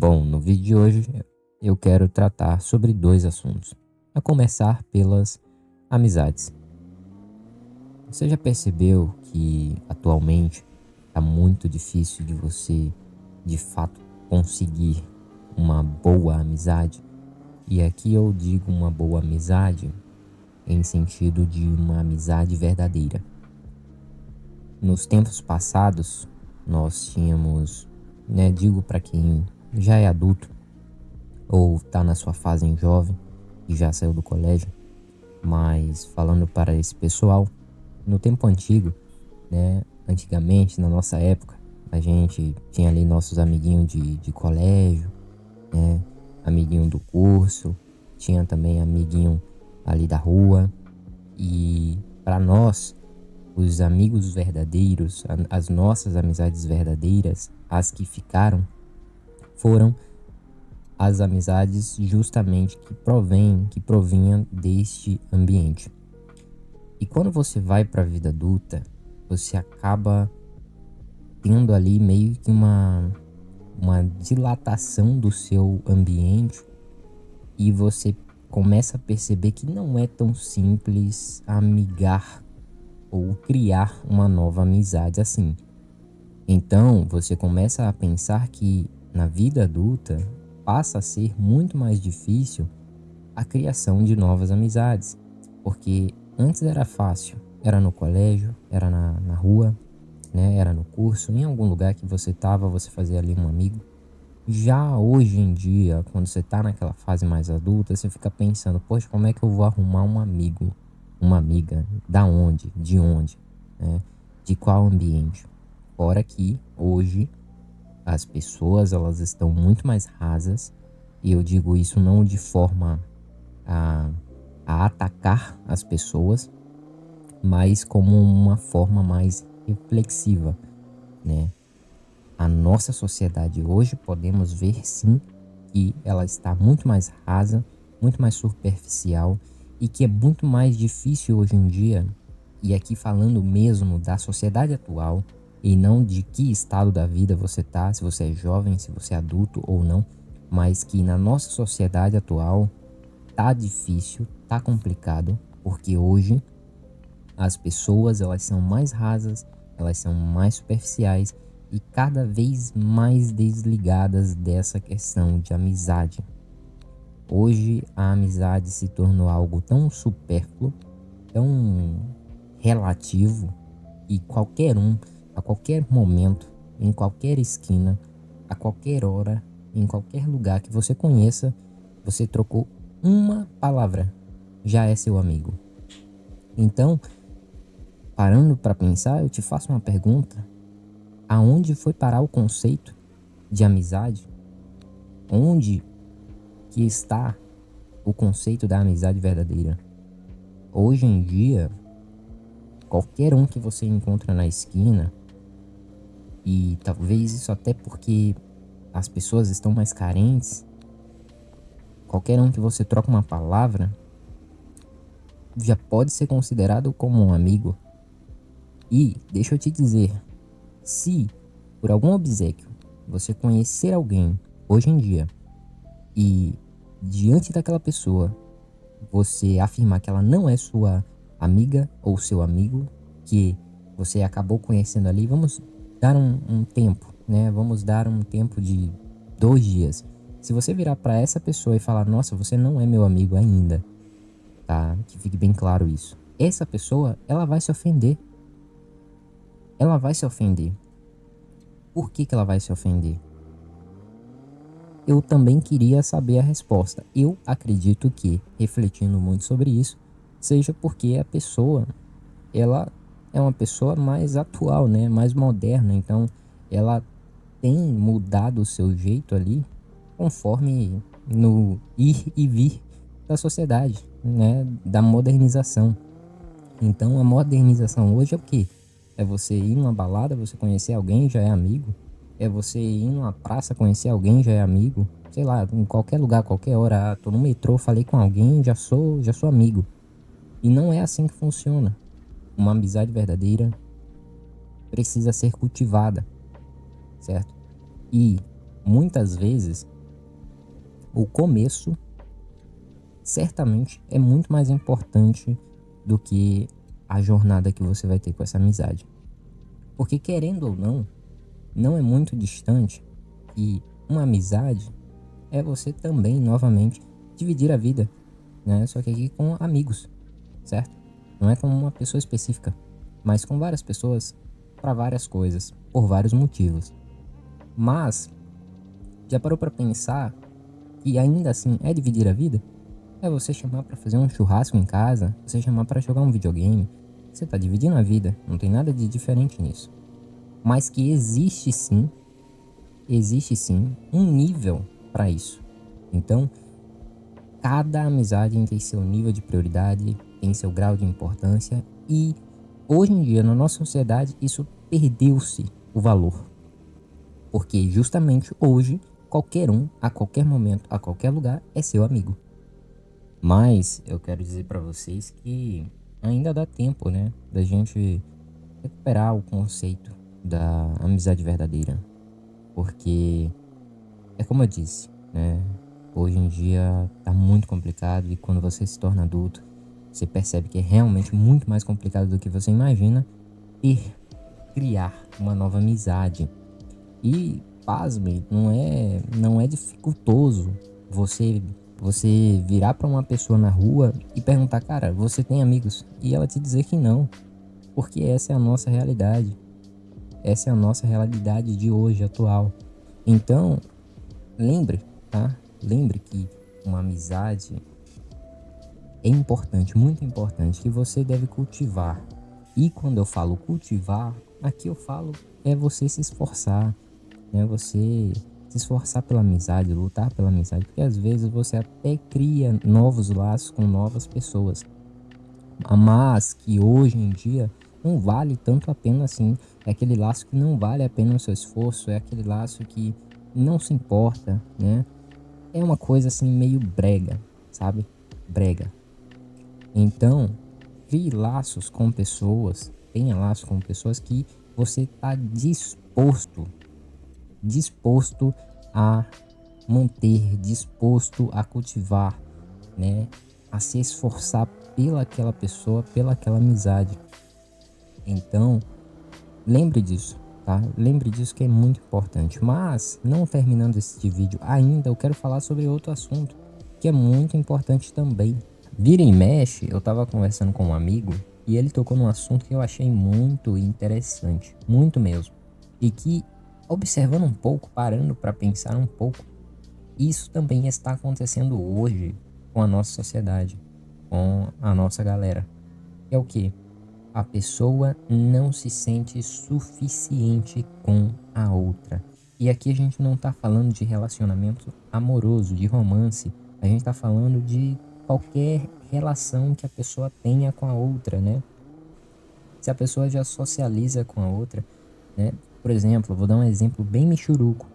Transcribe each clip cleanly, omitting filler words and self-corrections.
Bom, no vídeo de hoje eu quero tratar sobre dois assuntos. A começar pelas amizades. Você já percebeu que atualmente está muito difícil de você, de fato, conseguir uma boa amizade? E aqui eu digo uma boa amizade em sentido de uma amizade verdadeira. Nos tempos passados, nós tínhamos, digo para quem já é adulto ou está na sua fase em jovem e já saiu do colégio, mas falando para esse pessoal, no tempo antigo, antigamente, na nossa época, a gente tinha ali nossos amiguinhos de colégio, né? Amiguinho do curso, tinha também amiguinho ali da rua. E para nós, os amigos verdadeiros, as nossas amizades verdadeiras, as que ficaram, foram as amizades justamente que provinham deste ambiente. E quando você vai para a vida adulta, você acaba tendo ali meio que uma dilatação do seu ambiente e você começa a perceber que não é tão simples amigar ou criar uma nova amizade assim. Então você começa a pensar que na vida adulta passa a ser muito mais difícil a criação de novas amizades, porque antes era fácil, era no colégio, era na rua, né? Era no curso, em algum lugar que você estava, você fazia ali um amigo. Já hoje em dia, quando você tá naquela fase mais adulta, você fica pensando, poxa, como é que eu vou arrumar um amigo, uma amiga, da onde, de onde, né? De qual ambiente? Fora que hoje as pessoas elas estão muito mais rasas, e eu digo isso não de forma a, a atacar as pessoas, mas como uma forma mais reflexiva, né? A nossa sociedade hoje podemos ver sim que ela está muito mais rasa, muito mais superficial e que é muito mais difícil hoje em dia, e aqui falando mesmo da sociedade atual e não de que estado da vida você tá, se você é jovem, se você é adulto ou não, mas que na nossa sociedade atual tá difícil, tá complicado, porque hoje as pessoas elas são mais rasas, elas são mais superficiais e cada vez mais desligadas dessa questão de amizade. Hoje a amizade se tornou algo tão supérfluo, tão relativo, e qualquer um, a qualquer momento, em qualquer esquina, a qualquer hora, em qualquer lugar que você conheça, você trocou uma palavra, já é seu amigo. Então, parando para pensar, eu te faço uma pergunta: aonde foi parar o conceito de amizade? Onde que está o conceito da amizade verdadeira? Hoje em dia, qualquer um que você encontra na esquina, e talvez isso até porque as pessoas estão mais carentes, qualquer um que você troca uma palavra já pode ser considerado como um amigo. E deixa eu te dizer, se por algum obséquio você conhecer alguém hoje em dia e diante daquela pessoa você afirmar que ela não é sua amiga ou seu amigo, que você acabou conhecendo ali, vamos dar um tempo, né? Vamos dar um tempo de 2 dias. Se você virar para essa pessoa e falar, nossa, você não é meu amigo ainda, tá? Que fique bem claro isso. Essa pessoa, ela vai se ofender. Ela vai se ofender. Por que que ela vai se ofender? Eu também queria saber a resposta. Eu acredito que, refletindo muito sobre isso, seja porque a pessoa, ela é uma pessoa mais atual, né? Mais moderna. Então, ela tem mudado o seu jeito ali conforme no ir e vir da sociedade, né? Da modernização. Então, a modernização hoje é o quê? É você ir numa balada, você conhecer alguém, já é amigo. É você ir numa praça, conhecer alguém, já é amigo. Sei lá, em qualquer lugar, qualquer hora. Tô no metrô, falei com alguém, já sou amigo. E não é assim que funciona. Uma amizade verdadeira precisa ser cultivada, certo? E muitas vezes o começo certamente é muito mais importante do que a jornada que você vai ter com essa amizade. Porque querendo ou não, não é muito distante que uma amizade é você também, novamente, dividir a vida, né? Só que aqui com amigos, certo? Não é com uma pessoa específica, mas com várias pessoas para várias coisas, por vários motivos. Mas, já parou para pensar que ainda assim é dividir a vida? É você chamar para fazer um churrasco em casa, você chamar para jogar um videogame. Você tá dividindo a vida, não tem nada de diferente nisso. Mas que existe sim um nível para isso. Então, cada amizade tem seu nível de prioridade, tem seu grau de importância e hoje em dia na nossa sociedade isso perdeu-se o valor. Porque justamente hoje qualquer um, a qualquer momento, a qualquer lugar é seu amigo. Mas eu quero dizer para vocês que ainda dá tempo, né, da gente recuperar o conceito da amizade verdadeira, porque é como eu disse, né? Hoje em dia tá muito complicado e quando você se torna adulto, você percebe que é realmente muito mais complicado do que você imagina criar uma nova amizade. E pasme, não é dificultoso você virar para uma pessoa na rua e perguntar, cara, você tem amigos? E ela te dizer que não, porque essa é a nossa realidade. Essa é a nossa realidade de hoje, atual. Então, lembre, tá? Lembre que uma amizade é importante, muito importante, que você deve cultivar. E quando eu falo cultivar, aqui eu falo é você se esforçar, né? Você se esforçar pela amizade, lutar pela amizade, porque às vezes você até cria novos laços com novas pessoas, mas que hoje em dia não vale tanto a pena assim. É aquele laço que não vale a pena o seu esforço, é aquele laço que não se importa, né? É uma coisa assim meio brega, sabe? Brega. Então, crie laços com pessoas, tenha laços com pessoas que você está disposto a manter, disposto a cultivar, né? A se esforçar pelaquela pessoa, pelaquela amizade. Então, lembre disso, tá? Lembre disso que é muito importante. Mas, não terminando este vídeo ainda, eu quero falar sobre outro assunto que é muito importante também. Vira e mexe, eu tava conversando com um amigo e ele tocou num assunto que eu achei muito interessante, muito mesmo. E que, observando um pouco, parando para pensar um pouco, isso também está acontecendo hoje com a nossa sociedade, com a nossa galera. É o que? A pessoa não se sente suficiente com a outra. E aqui a gente não tá falando de relacionamento amoroso, de romance. A gente tá falando de qualquer relação que a pessoa tenha com a outra, né? Se a pessoa já socializa com a outra, né? Por exemplo, vou dar um exemplo bem michuruco.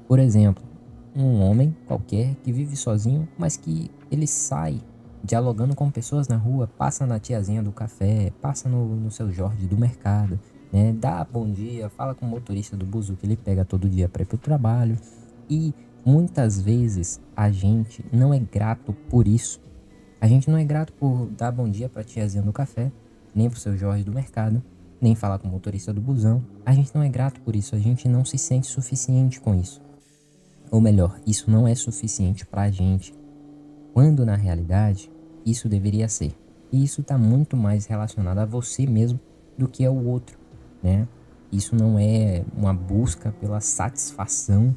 Por exemplo, um homem qualquer que vive sozinho, mas que ele sai dialogando com pessoas na rua, passa na tiazinha do café, passa no seu Jorge do mercado, né? Dá bom dia, fala com o motorista do buzu que ele pega todo dia para ir pro trabalho. E muitas vezes a gente não é grato por isso. A gente não é grato por dar bom dia pra tiazinha do café, nem pro seu Jorge do mercado, nem falar com o motorista do busão. A gente não é grato por isso, a gente não se sente suficiente com isso. Ou melhor, isso não é suficiente pra gente, quando na realidade isso deveria ser. E isso está muito mais relacionado a você mesmo do que ao outro, né? Isso não é uma busca pela satisfação,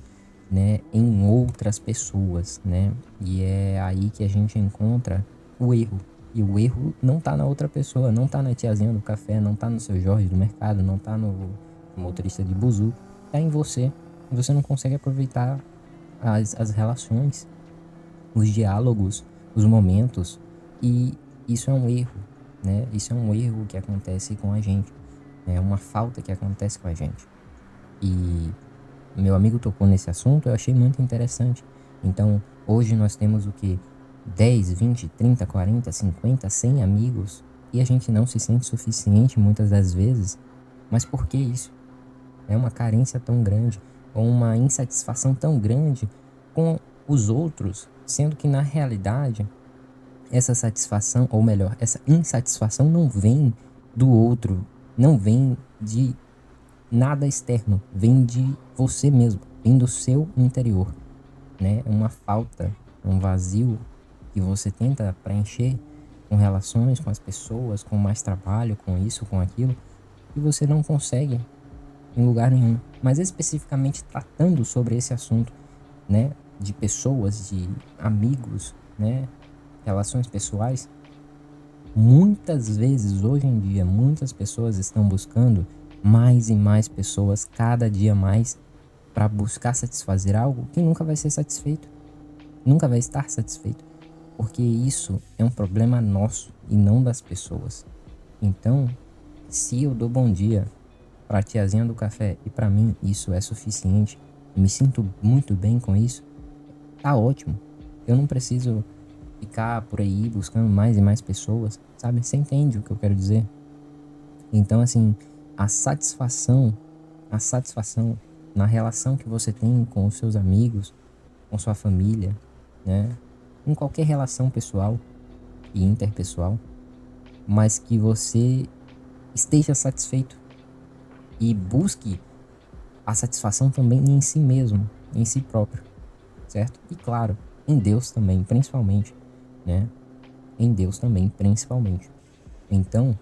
né, em outras pessoas, né? E é aí que a gente encontra o erro. E o erro não tá na outra pessoa, não tá na tiazinha do café, não tá no seu Jorge do mercado, não tá no motorista de buzu, tá em você. Você não consegue aproveitar as relações, os diálogos, os momentos, e isso é um erro, né? Isso é um erro que acontece com a gente, é uma falta que acontece com a gente. E meu amigo tocou nesse assunto, eu achei muito interessante. Então, hoje nós temos o que? 10, 20, 30, 40, 50, 100 amigos e a gente não se sente suficiente muitas das vezes. Mas por que isso? É uma carência tão grande. ou uma insatisfação tão grande com os outros, sendo que na realidade essa satisfação, ou melhor, essa insatisfação não vem do outro, não vem de nada externo, vem de você mesmo, vem do seu interior, né? É uma falta, um vazio que você tenta preencher com relações, com as pessoas, com mais trabalho, com isso, com aquilo, e você não consegue em lugar nenhum. Mas especificamente tratando sobre esse assunto, né, de pessoas, de amigos, né, relações pessoais, muitas vezes hoje em dia muitas pessoas estão buscando mais e mais pessoas cada dia mais para buscar satisfazer algo que nunca vai ser satisfeito, nunca vai estar satisfeito, porque isso é um problema nosso e não das pessoas. Então, se eu dou bom dia pra tiazinha do café e pra mim isso é suficiente, eu me sinto muito bem com isso, tá ótimo. Eu não preciso ficar por aí buscando mais e mais pessoas, sabe? Você entende o que eu quero dizer? Então, assim, a satisfação, a satisfação na relação que você tem com os seus amigos, com sua família, né? Em qualquer relação pessoal e interpessoal, mas que você esteja satisfeito e busque a satisfação também em si mesmo, em si próprio, certo? E claro, em Deus também, principalmente, né? Em Deus também, principalmente. Então,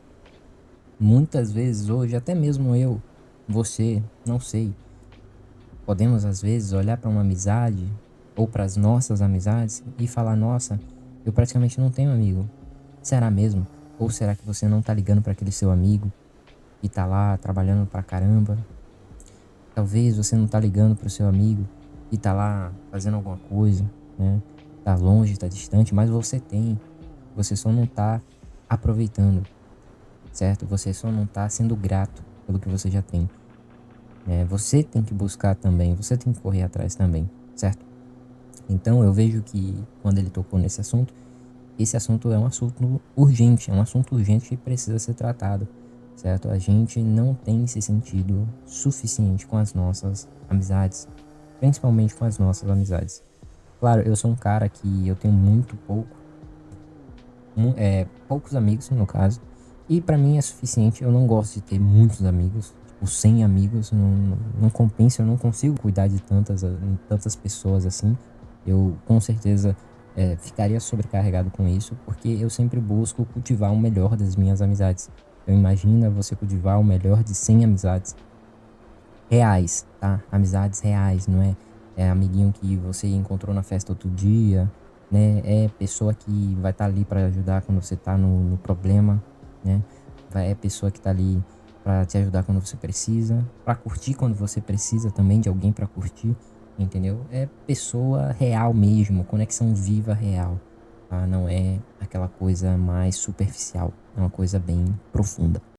muitas vezes hoje, até mesmo eu, você, não sei, podemos às vezes olhar para uma amizade ou para as nossas amizades e falar: nossa, eu praticamente não tenho amigo. Será mesmo? Ou será que você não tá ligando para aquele seu amigo que tá lá trabalhando pra caramba? Talvez você não tá ligando pro seu amigo e tá lá fazendo alguma coisa, né? Tá longe, tá distante, mas você tem. Você só não tá aproveitando, certo? Você só não tá sendo grato pelo que você já tem, né? Você tem que buscar também, você tem que correr atrás também, certo? Então eu vejo que quando ele tocou nesse assunto, esse assunto é um assunto urgente, é um assunto urgente que precisa ser tratado, certo? A gente não tem se sentido suficiente com as nossas amizades, principalmente com as nossas amizades. Claro, eu sou um cara que eu tenho muito pouco, poucos amigos no caso, e pra mim é suficiente. Eu não gosto de ter muitos amigos, tipo 100 amigos, não compensa, eu não consigo cuidar de tantas pessoas assim. Eu com certeza ficaria sobrecarregado com isso, porque eu sempre busco cultivar o melhor das minhas amizades. Então imagina você cultivar o melhor de 100 amizades reais, tá? Amizades reais, não é amiguinho que você encontrou na festa outro dia, né? É pessoa que vai estar ali para ajudar quando você tá no problema, né? É pessoa que tá ali para te ajudar quando você precisa, para curtir quando você precisa também de alguém para curtir, entendeu? É pessoa real mesmo, conexão viva real, tá? Não é aquela coisa mais superficial, é uma coisa bem profunda.